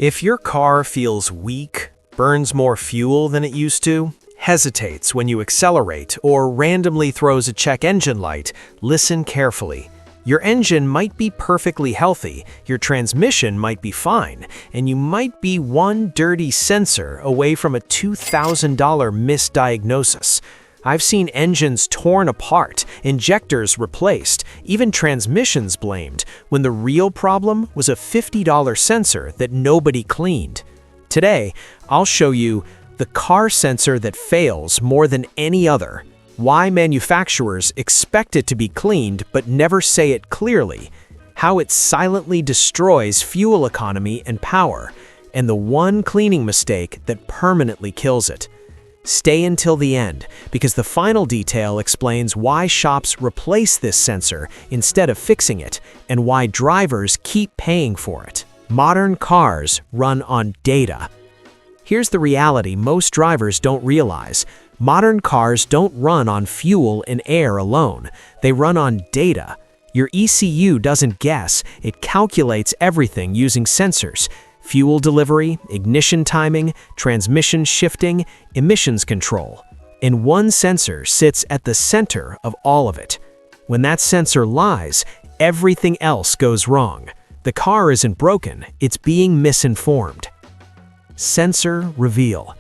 If your car feels weak, burns more fuel than it used to, hesitates when you accelerate, or randomly throws a check engine light, listen carefully. Your engine might be perfectly healthy, your transmission might be fine, and you might be one dirty sensor away from a $2,000 misdiagnosis. I've seen engines torn apart, injectors replaced, even transmissions blamed, when the real problem was a $50 sensor that nobody cleaned. Today, I'll show you the car sensor that fails more than any other, why manufacturers expect it to be cleaned but never say it clearly, how it silently destroys fuel economy and power, and the one cleaning mistake that permanently kills it. Stay until the end, because the final detail explains why shops replace this sensor instead of fixing it, and why drivers keep paying for it. Modern cars run on data. Here's the reality most drivers don't realize. Modern cars don't run on fuel and air alone. They run on data. Your ECU doesn't guess, it calculates everything using sensors. Fuel delivery, ignition timing, transmission shifting, emissions control. And one sensor sits at the center of all of it. When that sensor lies, everything else goes wrong. The car isn't broken, it's being misinformed. Sensor reveal.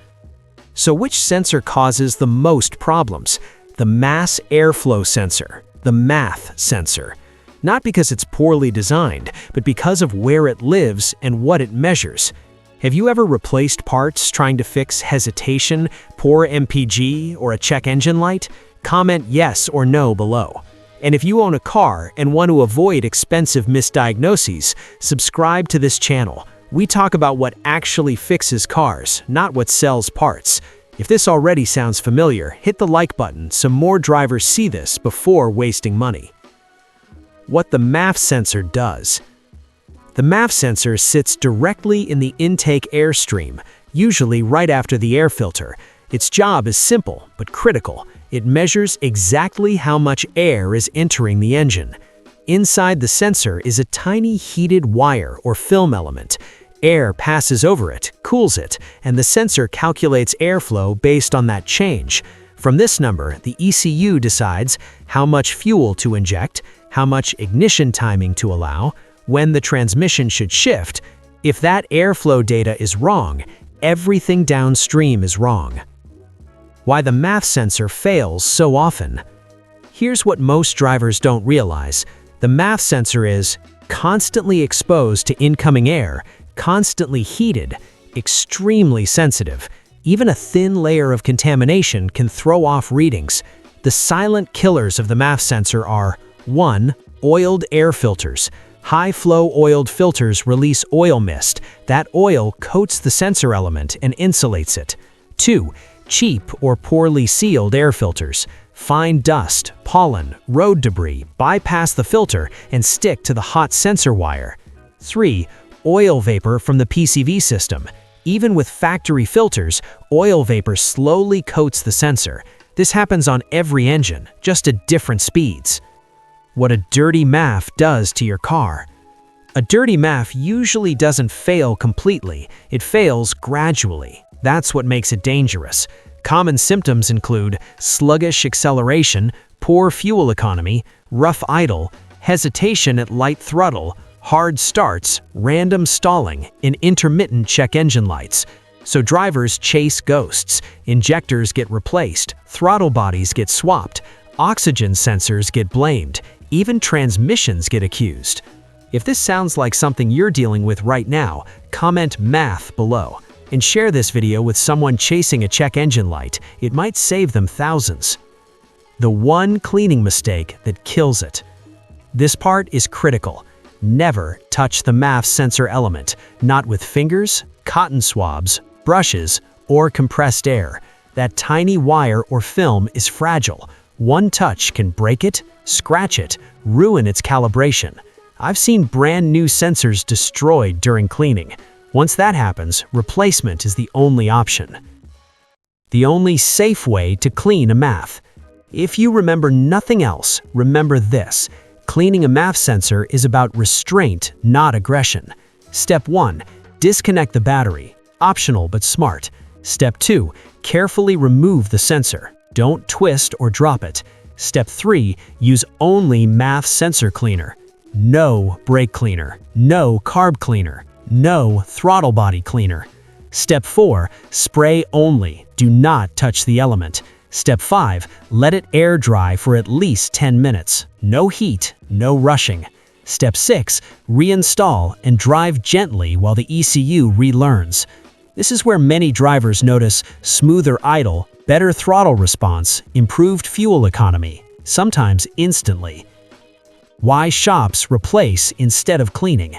So which sensor causes the most problems? The mass airflow sensor, the MAF sensor. Not because it's poorly designed, but because of where it lives and what it measures. Have you ever replaced parts trying to fix hesitation, poor MPG, or a check engine light? Comment yes or no below. And if you own a car and want to avoid expensive misdiagnoses, subscribe to this channel. We talk about what actually fixes cars, not what sells parts. If this already sounds familiar, hit the like button so more drivers see this before wasting money. What the MAF sensor does. The MAF sensor sits directly in the intake airstream, usually right after the air filter. Its job is simple but critical. It measures exactly how much air is entering the engine. Inside the sensor is a tiny heated wire or film element. Air passes over it, cools it, and the sensor calculates airflow based on that change. From this number, the ECU decides how much fuel to inject, how much ignition timing to allow, when the transmission should shift. If that airflow data is wrong, everything downstream is wrong. Why the MAF sensor fails so often. Here's what most drivers don't realize. The MAF sensor is constantly exposed to incoming air, constantly heated, extremely sensitive. Even a thin layer of contamination can throw off readings. The silent killers of the MAF sensor are 1. Oiled air filters. High-flow oiled filters release oil mist. That oil coats the sensor element and insulates it. 2. Cheap or poorly sealed air filters. Fine dust, pollen, road debris bypass the filter and stick to the hot sensor wire. 3. Oil vapor from the PCV system. Even with factory filters, oil vapor slowly coats the sensor. This happens on every engine, just at different speeds. What a dirty MAF does to your car. A dirty MAF usually doesn't fail completely, it fails gradually. That's what makes it dangerous. Common symptoms include sluggish acceleration, poor fuel economy, rough idle, hesitation at light throttle, hard starts, random stalling, and intermittent check engine lights. So drivers chase ghosts, injectors get replaced, throttle bodies get swapped, oxygen sensors get blamed, even transmissions get accused. If this sounds like something you're dealing with right now, comment MAF below. And share this video with someone chasing a check engine light. It might save them thousands. The one cleaning mistake that kills it. This part is critical. Never touch the MAF sensor element, not with fingers, cotton swabs, brushes, or compressed air. That tiny wire or film is fragile. One touch can break it, scratch it, ruin its calibration. I've seen brand new sensors destroyed during cleaning. Once that happens, replacement is the only option. The only safe way to clean a MAF. If you remember nothing else, remember this. Cleaning a MAF sensor is about restraint, not aggression. Step 1. Disconnect the battery. Optional but smart. Step 2. Carefully remove the sensor. Don't twist or drop it. Step 3. Use only MAF sensor cleaner. No brake cleaner. No carb cleaner. No throttle body cleaner. Step 4. Spray only. Do not touch the element. Step 5. Let it air dry for at least 10 minutes. No heat, no rushing. Step 6. Reinstall and drive gently while the ECU relearns. This is where many drivers notice smoother idle, better throttle response, improved fuel economy, sometimes instantly. Why shops replace instead of cleaning?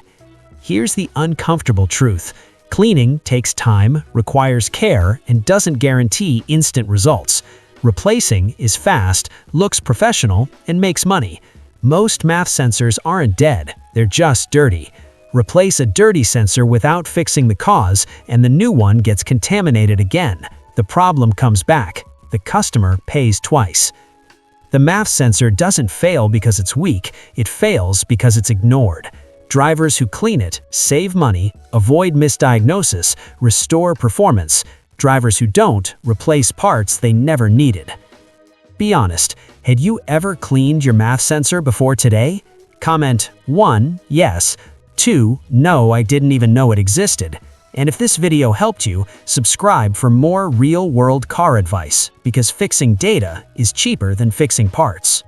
Here's the uncomfortable truth. Cleaning takes time, requires care, and doesn't guarantee instant results. Replacing is fast, looks professional, and makes money. Most MAF sensors aren't dead, they're just dirty. Replace a dirty sensor without fixing the cause, and the new one gets contaminated again. The problem comes back. The customer pays twice. The MAF sensor doesn't fail because it's weak, it fails because it's ignored. Drivers who clean it save money, avoid misdiagnosis, restore performance. Drivers who don't replace parts they never needed. Be honest, had you ever cleaned your MAF sensor before today? Comment 1, yes, 2, no, I didn't even know it existed. And if this video helped you, subscribe for more real-world car advice, because fixing data is cheaper than fixing parts.